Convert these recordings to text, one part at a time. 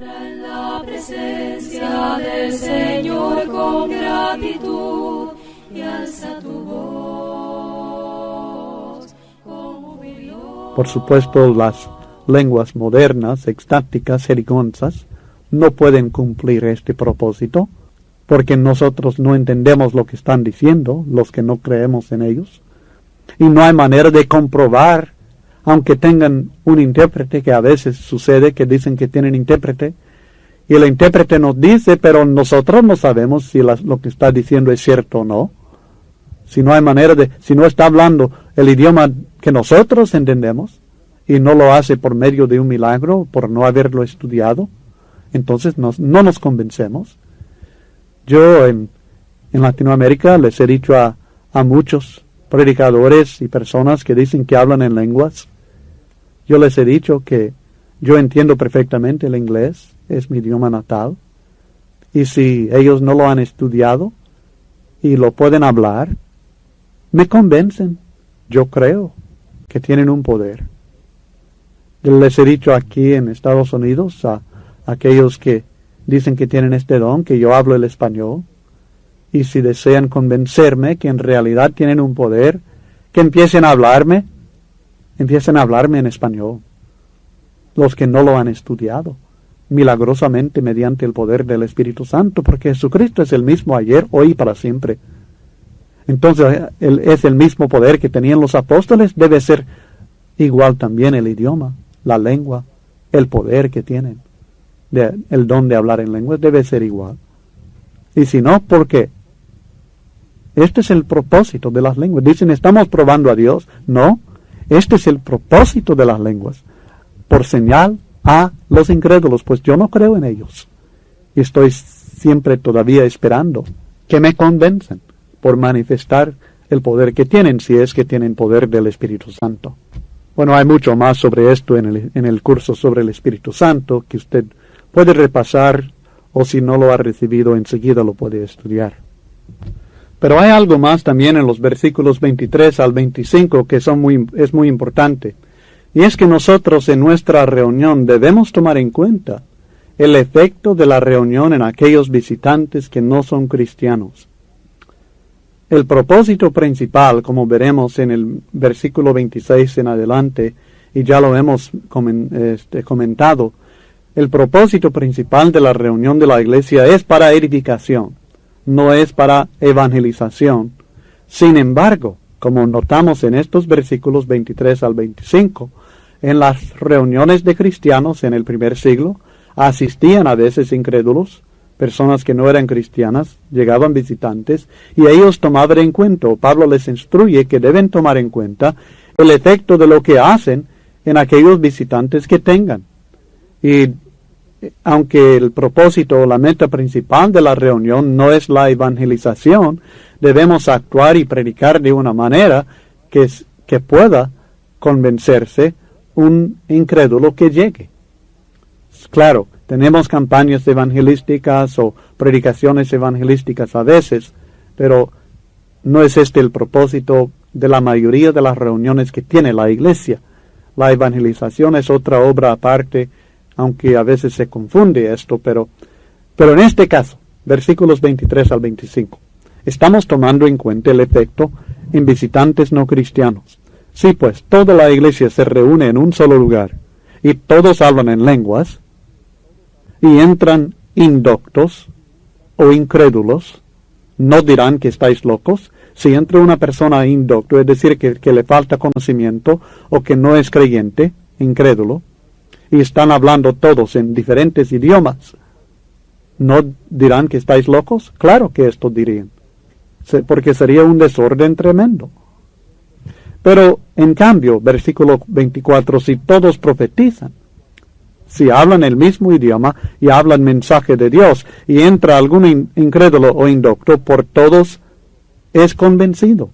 En la presencia del Señor con gratitud y alza tu voz con jubiloso. Por supuesto, las lenguas modernas, extáticas, jerigonzas, no pueden cumplir este propósito, porque nosotros no entendemos lo que están diciendo, los que no creemos en ellos, y no hay manera de comprobar, aunque tengan un intérprete, que a veces sucede que dicen que tienen intérprete, y el intérprete nos dice, pero nosotros no sabemos si lo que está diciendo es cierto o no. Si no hay manera si no está hablando el idioma que nosotros entendemos, y no lo hace por medio de un milagro, por no haberlo estudiado, entonces no nos convencemos. Yo en Latinoamérica les he dicho a muchos predicadores y personas que dicen que hablan en lenguas, yo les he dicho que yo entiendo perfectamente el inglés, es mi idioma natal, y si ellos no lo han estudiado y lo pueden hablar, me convencen. Yo creo que tienen un poder. Yo les he dicho aquí en Estados Unidos a aquellos que dicen que tienen este don, que yo hablo el español, y si desean convencerme que en realidad tienen un poder, que empiecen a hablarme en español. Los que no lo han estudiado, milagrosamente mediante el poder del Espíritu Santo, porque Jesucristo es el mismo ayer, hoy y para siempre. Entonces, es el mismo poder que tenían los apóstoles, debe ser igual también el idioma, la lengua, el poder que tienen. El don de hablar en lenguas debe ser igual. Y si no, ¿por qué? Este es el propósito de las lenguas. Dicen, estamos probando a Dios. No, este es el propósito de las lenguas. Por señal a los incrédulos, pues yo no creo en ellos. Y estoy siempre todavía esperando que me convenzan por manifestar el poder que tienen, si es que tienen poder del Espíritu Santo. Bueno, hay mucho más sobre esto en el curso sobre el Espíritu Santo, que usted puede repasar, o si no lo ha recibido, enseguida lo puede estudiar. Pero hay algo más también en los versículos 23 al 25 que es muy importante. Y es que nosotros en nuestra reunión debemos tomar en cuenta el efecto de la reunión en aquellos visitantes que no son cristianos. El propósito principal, como veremos en el versículo 26 en adelante, y ya lo hemos comentado, el propósito principal de la reunión de la iglesia es para edificación, no es para evangelización. Sin embargo, como notamos en estos versículos 23 al 25, en las reuniones de cristianos en el primer siglo, asistían a veces incrédulos, personas que no eran cristianas, llegaban visitantes, y ellos tomaban en cuenta, Pablo les instruye que deben tomar en cuenta el efecto de lo que hacen en aquellos visitantes que tengan. Y aunque el propósito o la meta principal de la reunión no es la evangelización, debemos actuar y predicar de una manera que pueda convencerse un incrédulo que llegue. Claro, tenemos campañas evangelísticas o predicaciones evangelísticas a veces, pero no es este el propósito de la mayoría de las reuniones que tiene la iglesia. La evangelización es otra obra aparte, aunque a veces se confunde esto, pero en este caso, versículos 23 al 25, estamos tomando en cuenta el efecto en visitantes no cristianos. Sí, pues, toda la iglesia se reúne en un solo lugar, y todos hablan en lenguas, y entran indoctos o incrédulos, no dirán que estáis locos. Si entra una persona indocto, es decir, que le falta conocimiento, o que no es creyente, incrédulo, y están hablando todos en diferentes idiomas, ¿no dirán que estáis locos? Claro que esto dirían, porque sería un desorden tremendo. Pero, en cambio, versículo 24, si todos profetizan, si hablan el mismo idioma y hablan mensaje de Dios, y entra algún incrédulo o indocto, por todos es convencido,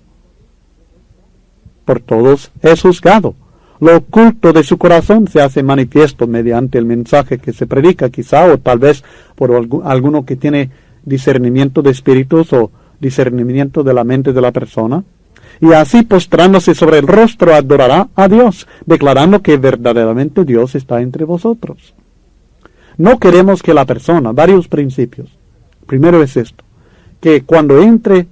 por todos es juzgado. Lo oculto de su corazón se hace manifiesto mediante el mensaje que se predica, quizá, o tal vez por alguno que tiene discernimiento de espíritus o discernimiento de la mente de la persona. Y así, postrándose sobre el rostro, adorará a Dios, declarando que verdaderamente Dios está entre vosotros. No queremos que la persona, varios principios. Primero es esto, que cuando entre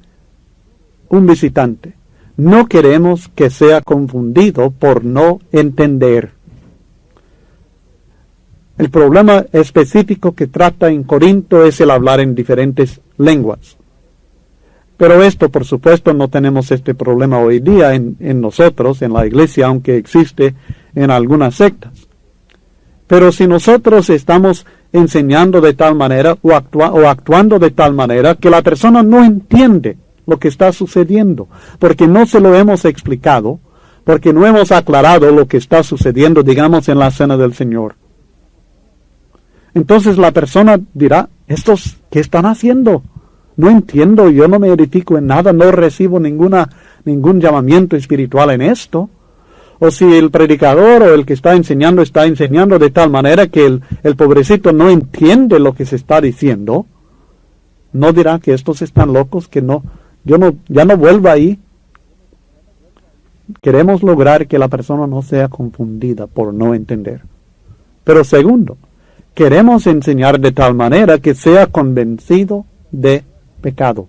un visitante, no queremos que sea confundido por no entender. El problema específico que trata en Corinto es el hablar en diferentes lenguas. Pero esto, por supuesto, no tenemos este problema hoy día en nosotros, en la iglesia, aunque existe en algunas sectas. Pero si nosotros estamos enseñando de tal manera o actuando de tal manera que la persona no entiende lo que está sucediendo, porque no se lo hemos explicado, porque no hemos aclarado lo que está sucediendo, digamos, en la cena del Señor. Entonces la persona dirá, ¿estos qué están haciendo? No entiendo, yo no me edifico en nada, no recibo ningún llamamiento espiritual en esto. O si el predicador o el que está enseñando de tal manera que el pobrecito no entiende lo que se está diciendo, no dirá que estos están locos, que ya no vuelva ahí. Queremos lograr que la persona no sea confundida por no entender. Pero segundo, queremos enseñar de tal manera que sea convencido de pecado,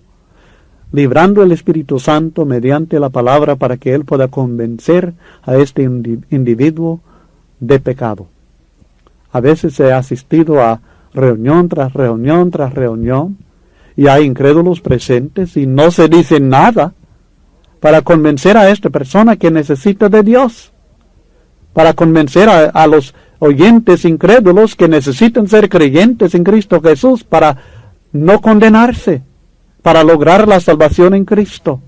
librando el Espíritu Santo mediante la palabra para que él pueda convencer a este individuo de pecado. A veces he asistido a reunión tras reunión tras reunión y hay incrédulos presentes y no se dice nada para convencer a esta persona que necesita de Dios, para convencer a los oyentes incrédulos que necesitan ser creyentes en Cristo Jesús para no condenarse, para lograr la salvación en Cristo.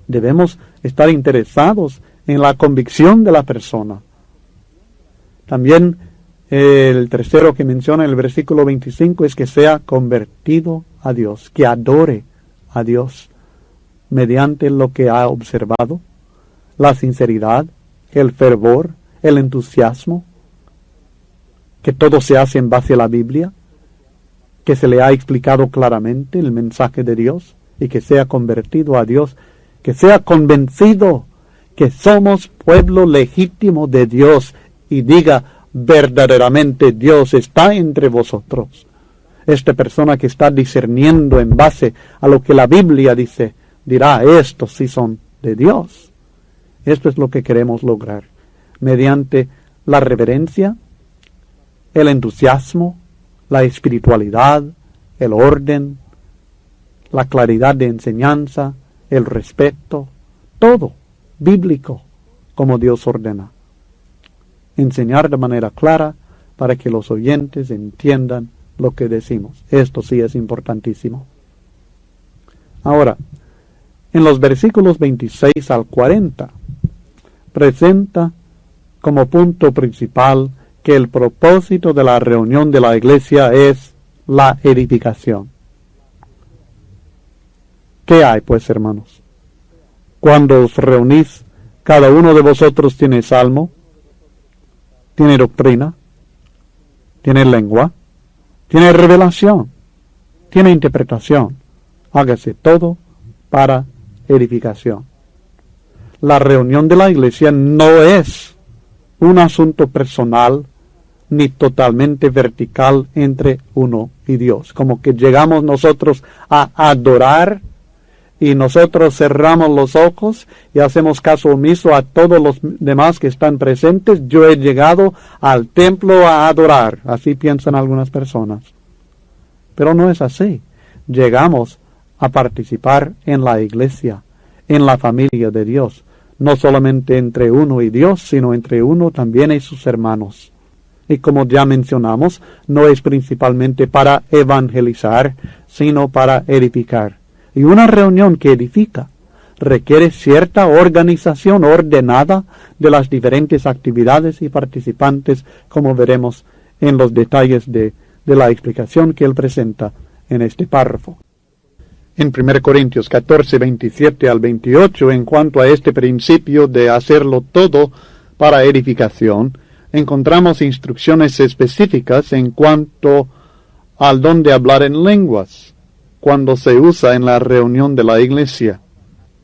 Debemos estar interesados en la convicción de la persona. También el tercero que menciona en el versículo 25 es que sea convertido a Dios, que adore a Dios mediante lo que ha observado, la sinceridad, el fervor, el entusiasmo, que todo se hace en base a la Biblia, que se le ha explicado claramente el mensaje de Dios y que sea convertido a Dios, que sea convencido que somos pueblo legítimo de Dios y diga verdaderamente Dios está entre vosotros. Esta persona que está discerniendo en base a lo que la Biblia dice, dirá, estos sí son de Dios. Esto es lo que queremos lograr, mediante la reverencia, el entusiasmo, la espiritualidad, el orden, la claridad de enseñanza, el respeto, todo bíblico como Dios ordena. Enseñar de manera clara para que los oyentes entiendan lo que decimos. Esto sí es importantísimo. Ahora, en los versículos 26 al 40, presenta como punto principal que el propósito de la reunión de la iglesia es la edificación. ¿Qué hay, pues, hermanos? Cuando os reunís, cada uno de vosotros tiene salmo, tiene doctrina, tiene lengua, tiene revelación, tiene interpretación. Hágase todo para edificación. La reunión de la iglesia no es un asunto personal ni totalmente vertical entre uno y Dios. Como que llegamos nosotros a adorar y nosotros cerramos los ojos y hacemos caso omiso a todos los demás que están presentes. Yo he llegado al templo a adorar. Así piensan algunas personas. Pero no es así. Llegamos a participar en la iglesia, en la familia de Dios. No solamente entre uno y Dios, sino entre uno también y sus hermanos. Y como ya mencionamos, no es principalmente para evangelizar, sino para edificar. Y una reunión que edifica requiere cierta organización ordenada de las diferentes actividades y participantes, como veremos en los detalles de la explicación que él presenta en este párrafo. En 1 Corintios 14, 27 al 28, en cuanto a este principio de hacerlo todo para edificación, encontramos instrucciones específicas en cuanto al don de hablar en lenguas, cuando se usa en la reunión de la iglesia.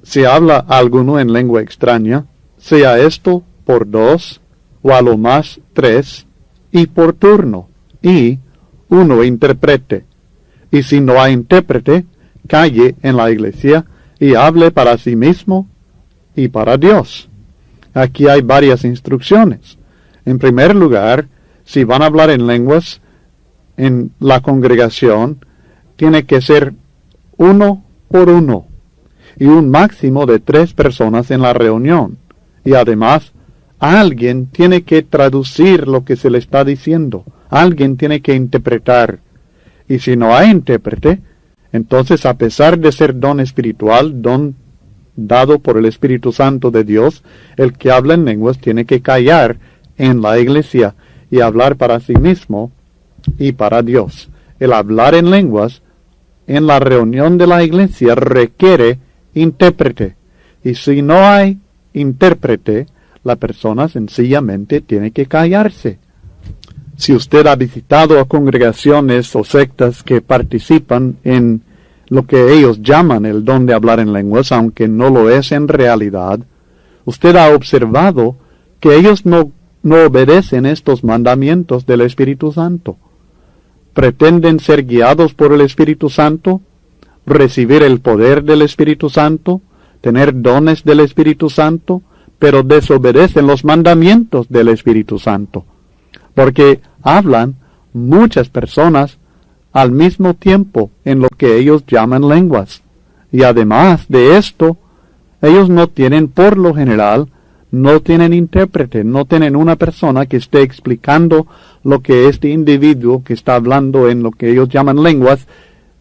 Si habla alguno en lengua extraña, sea esto por 2 o a lo más 3, y por turno, y uno interprete. Y si no hay intérprete, calle en la iglesia y hable para sí mismo y para Dios. Aquí hay varias instrucciones. En primer lugar, si van a hablar en lenguas en la congregación, tiene que ser uno por uno y un máximo de 3 personas en la reunión. Y además, alguien tiene que traducir lo que se le está diciendo. Alguien tiene que interpretar. Y si no hay intérprete, entonces a pesar de ser don espiritual, don dado por el Espíritu Santo de Dios, el que habla en lenguas tiene que callar en la iglesia y hablar para sí mismo y para Dios. El hablar en lenguas en la reunión de la iglesia requiere intérprete. Y si no hay intérprete, la persona sencillamente tiene que callarse. Si usted ha visitado a congregaciones o sectas que participan en lo que ellos llaman el don de hablar en lenguas, aunque no lo es en realidad, usted ha observado que ellos no obedecen estos mandamientos del Espíritu Santo. Pretenden ser guiados por el Espíritu Santo, recibir el poder del Espíritu Santo, tener dones del Espíritu Santo, pero desobedecen los mandamientos del Espíritu Santo, porque hablan muchas personas al mismo tiempo en lo que ellos llaman lenguas. Y además de esto, ellos no tienen, por lo general, no tienen intérprete, no tienen una persona que esté explicando lo que este individuo que está hablando en lo que ellos llaman lenguas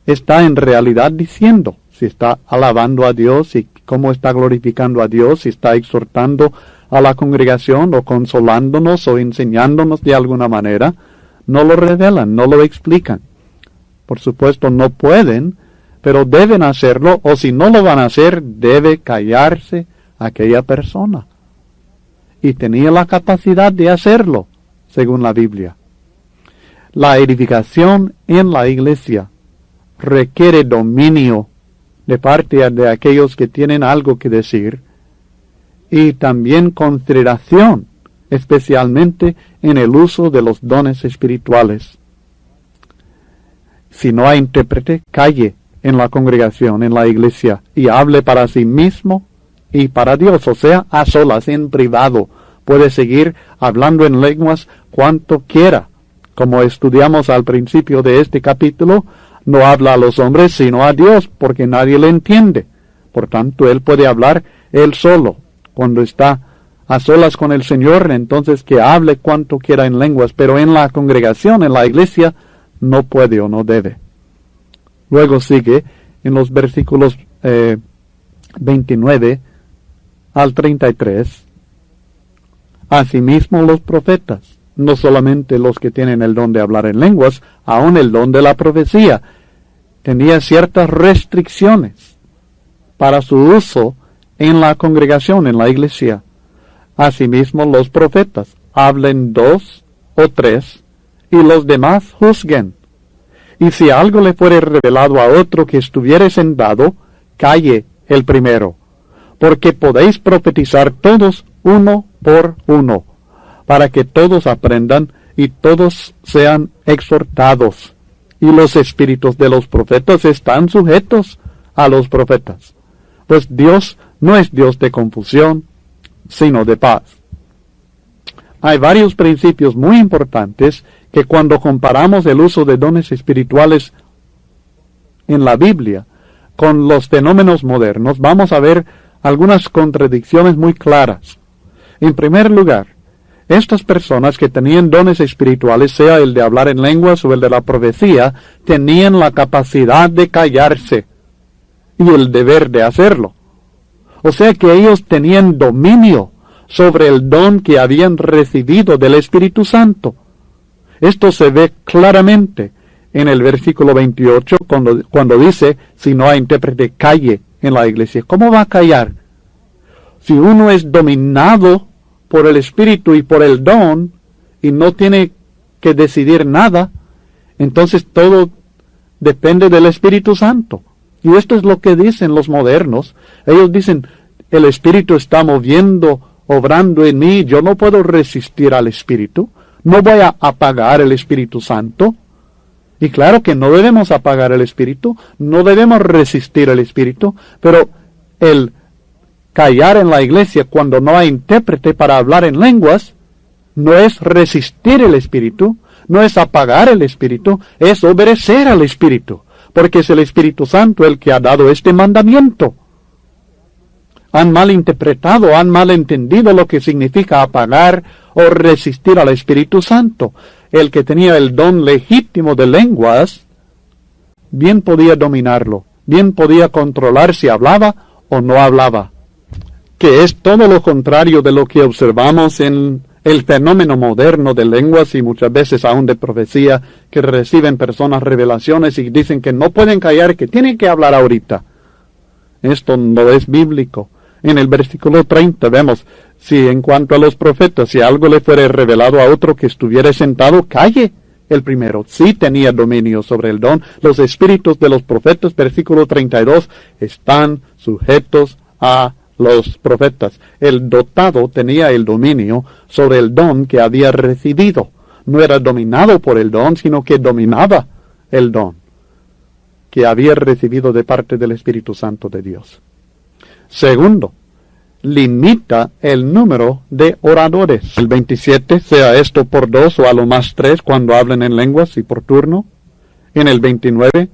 está en realidad diciendo. Si está alabando a Dios y cómo está glorificando a Dios, si está exhortando a la congregación o consolándonos o enseñándonos de alguna manera, no lo revelan, no lo explican. Por supuesto no pueden, pero deben hacerlo, o si no lo van a hacer, debe callarse aquella persona. Y tenía la capacidad de hacerlo, según la Biblia. La edificación en la iglesia requiere dominio de parte de aquellos que tienen algo que decir, y también consideración, especialmente en el uso de los dones espirituales. Si no hay intérprete, calle en la congregación, en la iglesia, y hable para sí mismo y para Dios, o sea, a solas, en privado. Puede seguir hablando en lenguas cuanto quiera. Como estudiamos al principio de este capítulo, no habla a los hombres sino a Dios, porque nadie le entiende. Por tanto, él puede hablar él solo. Cuando está a solas con el Señor, entonces que hable cuanto quiera en lenguas, pero en la congregación, en la iglesia, no puede o no debe. Luego sigue en los versículos 29 al 33. Asimismo los profetas, no solamente los que tienen el don de hablar en lenguas, aun el don de la profecía, tenía ciertas restricciones para su uso en la congregación, en la iglesia. Asimismo los profetas, hablen 2 o 3, y los demás juzguen. Y si algo le fuere revelado a otro que estuviere sentado, calle el primero, porque podéis profetizar todos uno por uno, para que todos aprendan y todos sean exhortados. Y los espíritus de los profetas están sujetos a los profetas, pues Dios no es Dios de confusión, sino de paz. Hay varios principios muy importantes que cuando comparamos el uso de dones espirituales en la Biblia con los fenómenos modernos, vamos a ver algunas contradicciones muy claras. En primer lugar, estas personas que tenían dones espirituales, sea el de hablar en lenguas o el de la profecía, tenían la capacidad de callarse y el deber de hacerlo. O sea que ellos tenían dominio sobre el don que habían recibido del Espíritu Santo. Esto se ve claramente en el versículo 28 cuando dice, si no hay intérprete, calle en la iglesia. ¿Cómo va a callar? Si uno es dominado por el Espíritu y por el don y no tiene que decidir nada, entonces todo depende del Espíritu Santo. Y esto es lo que dicen los modernos. Ellos dicen, el Espíritu está moviendo, obrando en mí, yo no puedo resistir al Espíritu. No voy a apagar el Espíritu Santo. Y claro que no debemos apagar el Espíritu, no debemos resistir el Espíritu, pero el callar en la iglesia cuando no hay intérprete para hablar en lenguas, no es resistir el Espíritu, no es apagar el Espíritu, es obedecer al Espíritu, porque es el Espíritu Santo el que ha dado este mandamiento. Han malinterpretado, han malentendido lo que significa apagar o resistir al Espíritu Santo. El que tenía el don legítimo de lenguas, bien podía dominarlo, bien podía controlar si hablaba o no hablaba, que es todo lo contrario de lo que observamos en el fenómeno moderno de lenguas y muchas veces aún de profecía, que reciben personas revelaciones y dicen que no pueden callar, que tienen que hablar ahorita. Esto no es bíblico. En el versículo 30 vemos, si en cuanto a los profetas, si algo le fuera revelado a otro que estuviera sentado, calle. El primero sí tenía dominio sobre el don. Los espíritus de los profetas, versículo 32, están sujetos a los profetas. El dotado tenía el dominio sobre el don que había recibido. No era dominado por el don, sino que dominaba el don que había recibido de parte del Espíritu Santo de Dios. Segundo, limita el número de oradores. El 27, sea esto por 2 o a lo más 3 cuando hablen en lenguas y por turno. En el 29,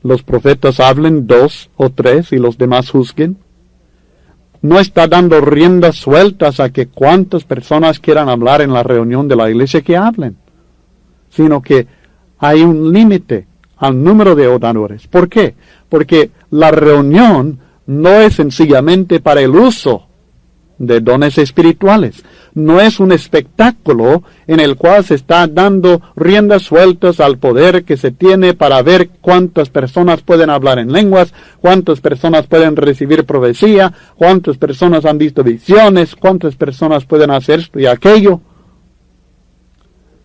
los profetas hablen 2 o 3 y los demás juzguen. No está dando riendas sueltas a que cuantas personas quieran hablar en la reunión de la iglesia que hablen, sino que hay un límite al número de oradores. ¿Por qué? Porque la reunión no es sencillamente para el uso de dones espirituales. No es un espectáculo en el cual se está dando riendas sueltas al poder que se tiene para ver cuántas personas pueden hablar en lenguas, cuántas personas pueden recibir profecía, cuántas personas han visto visiones, cuántas personas pueden hacer esto y aquello,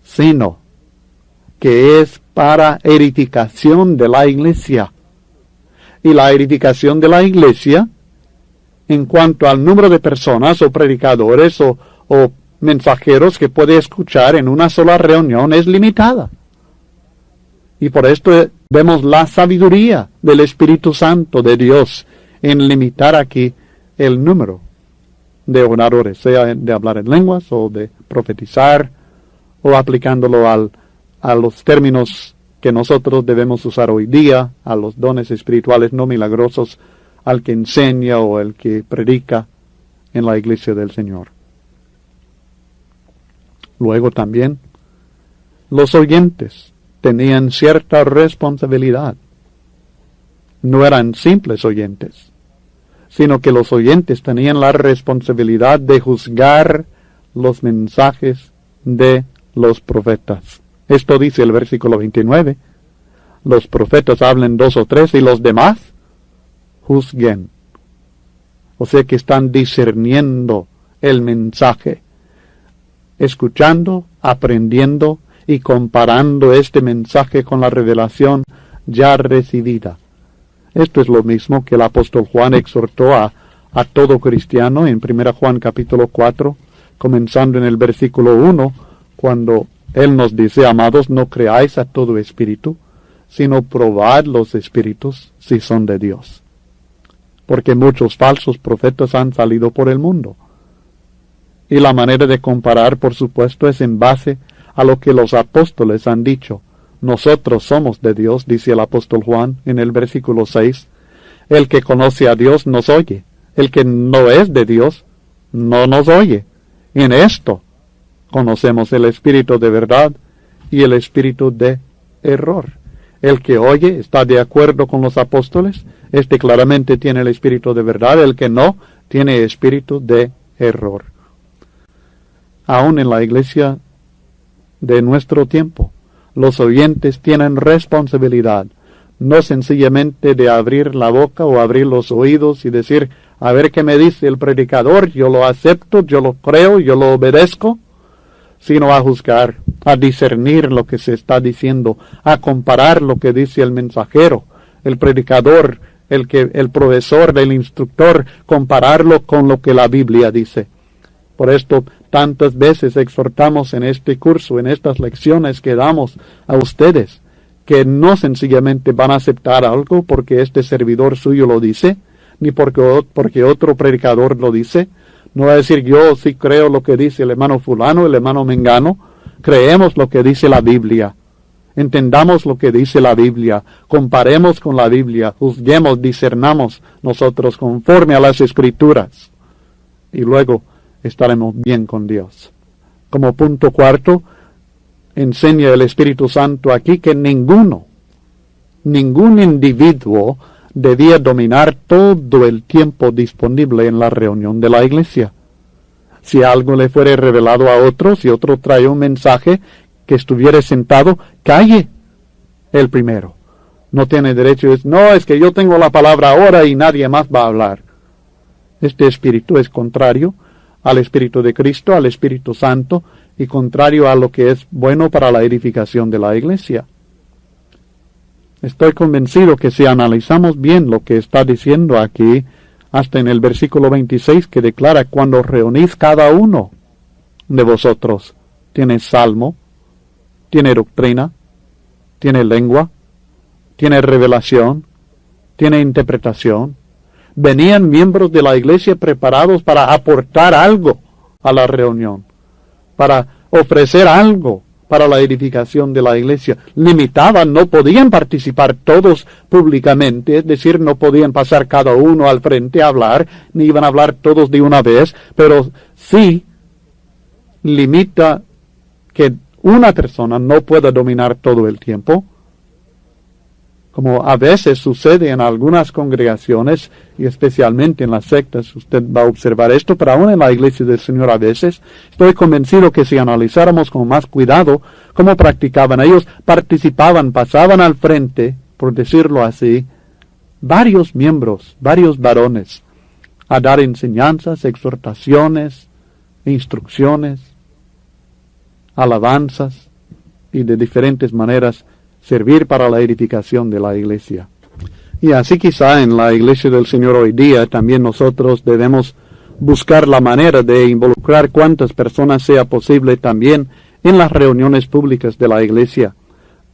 sino que es para edificación de la iglesia. Y la edificación de la iglesia, en cuanto al número de personas o predicadores o mensajeros que puede escuchar en una sola reunión, es limitada. Y por esto vemos la sabiduría del Espíritu Santo de Dios en limitar aquí el número de oradores, sea de hablar en lenguas o de profetizar o aplicándolo a los términos que nosotros debemos usar hoy día, a los dones espirituales no milagrosos, al que enseña o el que predica en la iglesia del Señor. Luego también, los oyentes tenían cierta responsabilidad. No eran simples oyentes, sino que los oyentes tenían la responsabilidad de juzgar los mensajes de los profetas. Esto dice el versículo 29. Los profetas hablen 2 o 3 y los demás juzguen. O sea que están discerniendo el mensaje, escuchando, aprendiendo y comparando este mensaje con la revelación ya recibida. Esto es lo mismo que el apóstol Juan exhortó a todo cristiano en 1 Juan capítulo 4, comenzando en el versículo 1, cuando él nos dice: amados, no creáis a todo espíritu, sino probad los espíritus si son de Dios. Porque muchos falsos profetas han salido por el mundo. Y la manera de comparar, por supuesto, es en base a lo que los apóstoles han dicho. Nosotros somos de Dios, dice el apóstol Juan en el versículo 6. El que conoce a Dios nos oye. El que no es de Dios no nos oye. En esto conocemos el espíritu de verdad y el espíritu de error. El que oye está de acuerdo con los apóstoles. Este claramente tiene el espíritu de verdad. El que no tiene espíritu de error. Aún en la iglesia de nuestro tiempo, los oyentes tienen responsabilidad, no sencillamente de abrir la boca o abrir los oídos y decir: a ver qué me dice el predicador, yo lo acepto, yo lo creo, yo lo obedezco, sino a juzgar, a discernir lo que se está diciendo, a comparar lo que dice el mensajero, el predicador, el profesor, el instructor, compararlo con lo que la Biblia dice. Por esto Tantas veces exhortamos en este curso, en estas lecciones que damos a ustedes, que no sencillamente van a aceptar algo porque este servidor suyo lo dice, ni porque otro predicador lo dice. No va a decir yo sí creo lo que dice el hermano fulano, el hermano mengano. Creemos lo que dice la Biblia. Entendamos lo que dice la Biblia. Comparemos con la Biblia. Juzguemos, discernamos nosotros conforme a las Escrituras. Y luego estaremos bien con Dios. Como punto cuarto, enseña el Espíritu Santo aquí que ningún individuo debía dominar todo el tiempo disponible en la reunión de la iglesia. Si algo le fuere revelado a otro, si otro trae un mensaje, que estuviera sentado, calle el primero. No tiene derecho, es que yo tengo la palabra ahora y nadie más va a hablar. Este espíritu es contrario al Espíritu de Cristo, al Espíritu Santo, y contrario a lo que es bueno para la edificación de la iglesia. Estoy convencido que si analizamos bien lo que está diciendo aquí, hasta en el versículo 26 que declara, cuando reunís cada uno de vosotros, tiene salmo, tiene doctrina, tiene lengua, tiene revelación, tiene interpretación. Venían miembros de la iglesia preparados para aportar algo a la reunión, para ofrecer algo para la edificación de la iglesia. Limitaban, no podían participar todos públicamente, es decir, no podían pasar cada uno al frente a hablar, ni iban a hablar todos de una vez, pero sí limita que una persona no pueda dominar todo el tiempo, como a veces sucede en algunas congregaciones, y especialmente en las sectas. Usted va a observar esto, pero aún en la iglesia del Señor a veces. Estoy convencido que si analizáramos con más cuidado cómo practicaban, ellos participaban, pasaban al frente, por decirlo así, varios miembros, varios varones, a dar enseñanzas, exhortaciones, instrucciones, alabanzas, y de diferentes maneras servir para la edificación de la iglesia. Y así quizá en la iglesia del Señor hoy día también nosotros debemos buscar la manera de involucrar cuantas personas sea posible también en las reuniones públicas de la iglesia.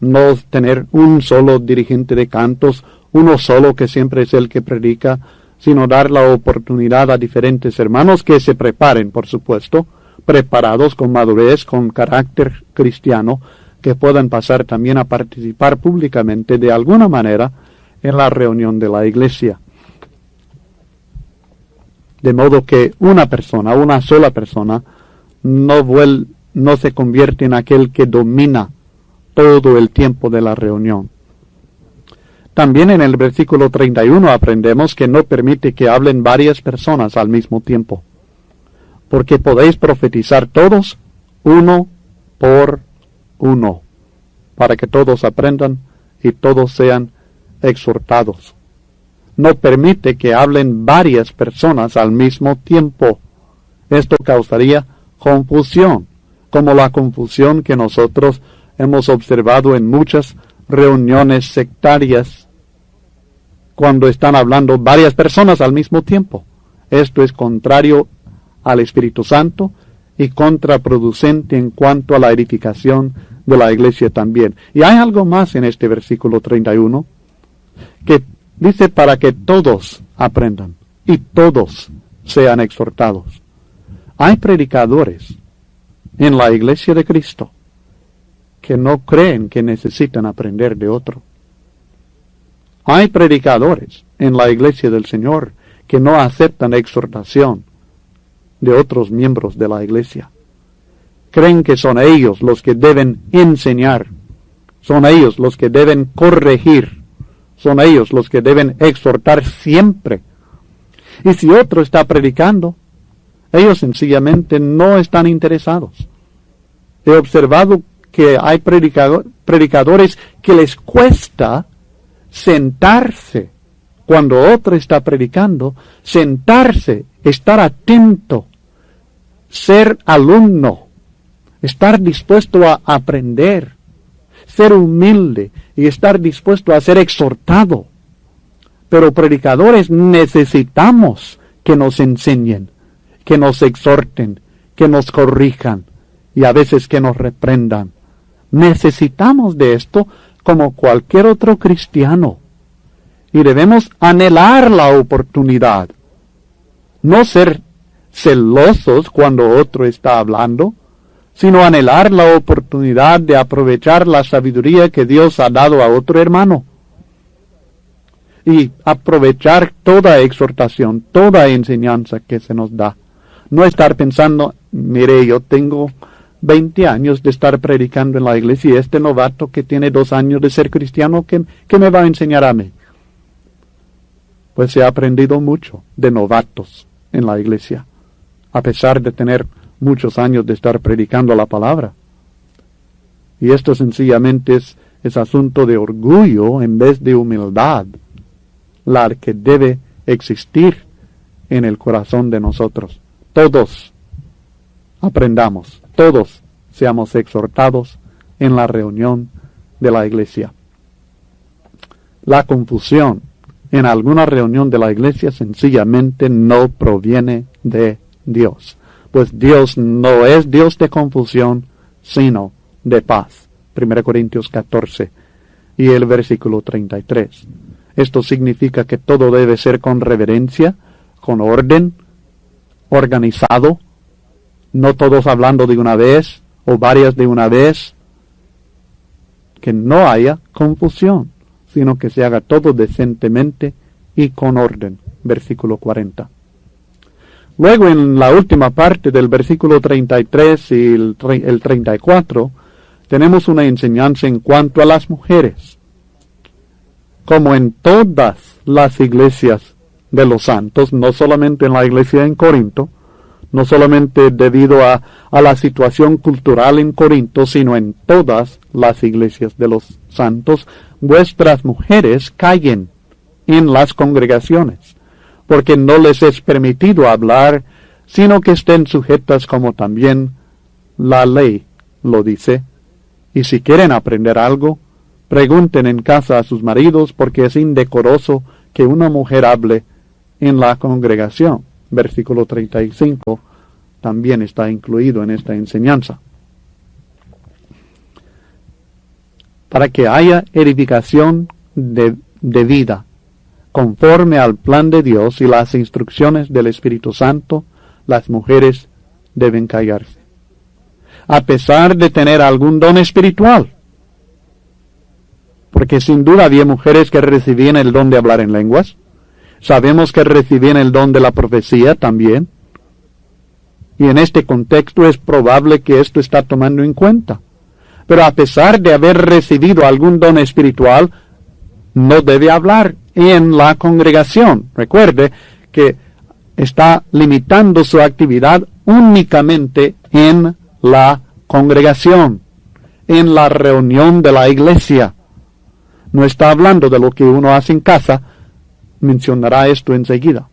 No tener un solo dirigente de cantos, uno solo que siempre es el que predica, sino dar la oportunidad a diferentes hermanos que se preparen, por supuesto, preparados con madurez, con carácter cristiano, que puedan pasar también a participar públicamente de alguna manera en la reunión de la iglesia. De modo que una sola persona, no se convierte en aquel que domina todo el tiempo de la reunión. También en el versículo 31 aprendemos que no permite que hablen varias personas al mismo tiempo, porque podéis profetizar todos, uno por uno, para que todos aprendan y todos sean exhortados. No permite que hablen varias personas al mismo tiempo. Esto causaría confusión, como la confusión que nosotros hemos observado en muchas reuniones sectarias, cuando están hablando varias personas al mismo tiempo. Esto es contrario al Espíritu Santo y contraproducente en cuanto a la edificación de la iglesia también. Y hay algo más en este versículo 31, que dice para que todos aprendan y todos sean exhortados. Hay predicadores en la iglesia de Cristo que no creen que necesitan aprender de otro. Hay predicadores en la iglesia del Señor que no aceptan exhortación de otros miembros de la iglesia. Creen que son ellos los que deben enseñar, son ellos los que deben corregir, son ellos los que deben exhortar siempre. Y si otro está predicando, ellos sencillamente no están interesados. He observado que hay predicadores que les cuesta sentarse cuando otro está predicando, sentarse, estar atento, ser alumno, estar dispuesto a aprender, ser humilde y estar dispuesto a ser exhortado. Pero predicadores necesitamos que nos enseñen, que nos exhorten, que nos corrijan y a veces que nos reprendan. Necesitamos de esto como cualquier otro cristiano. Y debemos anhelar la oportunidad. No ser celosos cuando otro está hablando, sino anhelar la oportunidad de aprovechar la sabiduría que Dios ha dado a otro hermano. Y aprovechar toda exhortación, toda enseñanza que se nos da. No estar pensando, mire, yo tengo 20 años de estar predicando en la iglesia y este novato que tiene 2 años de ser cristiano, ¿qué me va a enseñar a mí? Pues se ha aprendido mucho de novatos en la iglesia, a pesar de tener muchos años de estar predicando la palabra. Y esto sencillamente es asunto de orgullo en vez de humildad, la que debe existir en el corazón de nosotros. Todos aprendamos, todos seamos exhortados en la reunión de la iglesia. La confusión en alguna reunión de la iglesia sencillamente no proviene de Dios, pues Dios no es Dios de confusión, sino de paz. 1 Corintios 14 y el versículo 33. Esto significa que todo debe ser con reverencia, con orden, organizado, no todos hablando de una vez o varias de una vez, que no haya confusión, sino que se haga todo decentemente y con orden. Versículo 40. Luego en la última parte del versículo 33 y el 34, tenemos una enseñanza en cuanto a las mujeres. Como en todas las iglesias de los santos, no solamente en la iglesia en Corinto, no solamente debido a la situación cultural en Corinto, sino en todas las iglesias de los santos, vuestras mujeres callen en las congregaciones, porque no les es permitido hablar, sino que estén sujetas como también la ley lo dice. Y si quieren aprender algo, pregunten en casa a sus maridos, porque es indecoroso que una mujer hable en la congregación. Versículo 35 también está incluido en esta enseñanza. Para que haya edificación de vida, conforme al plan de Dios y las instrucciones del Espíritu Santo, las mujeres deben callarse, a pesar de tener algún don espiritual. Porque sin duda había mujeres que recibían el don de hablar en lenguas. Sabemos que recibían el don de la profecía también. Y en este contexto es probable que esto está tomando en cuenta. Pero a pesar de haber recibido algún don espiritual, no debe hablar en la congregación. Recuerde que está limitando su actividad únicamente en la congregación, en la reunión de la iglesia. No está hablando de lo que uno hace en casa. Mencionará esto enseguida.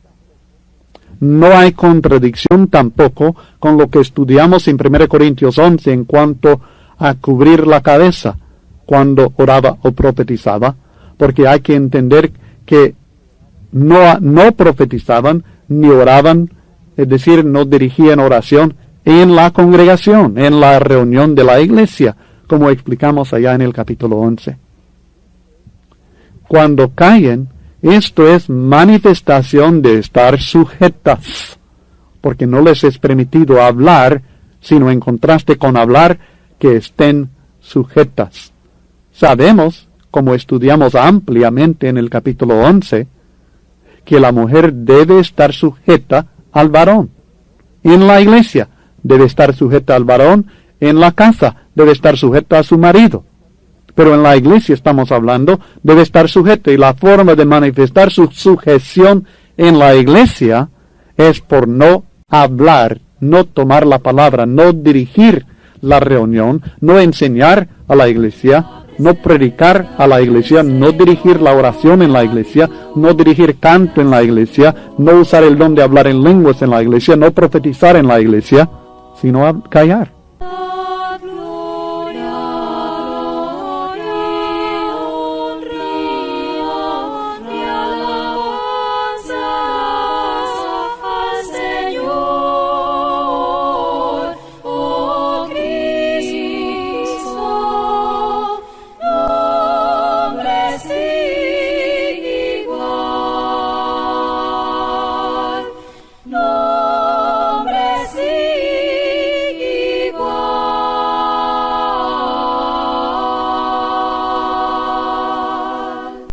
No hay contradicción tampoco con lo que estudiamos en 1 Corintios 11 en cuanto a cubrir la cabeza cuando oraba o profetizaba, porque hay que entender que no profetizaban ni oraban, es decir, no dirigían oración en la congregación, en la reunión de la iglesia, como explicamos allá en el capítulo 11. Cuando callen, esto es manifestación de estar sujetas, porque no les es permitido hablar, sino en contraste con hablar, que estén sujetas. Sabemos, como estudiamos ampliamente en el capítulo 11, que la mujer debe estar sujeta al varón. En la iglesia debe estar sujeta al varón, en la casa debe estar sujeta a su marido. Pero en la iglesia estamos hablando, debe estar sujeta, y la forma de manifestar su sujeción en la iglesia es por no hablar, no tomar la palabra, no dirigir la reunión, no enseñar a la iglesia, no predicar a la iglesia, no dirigir la oración en la iglesia, no dirigir canto en la iglesia, no usar el don de hablar en lenguas en la iglesia, no profetizar en la iglesia, sino callar.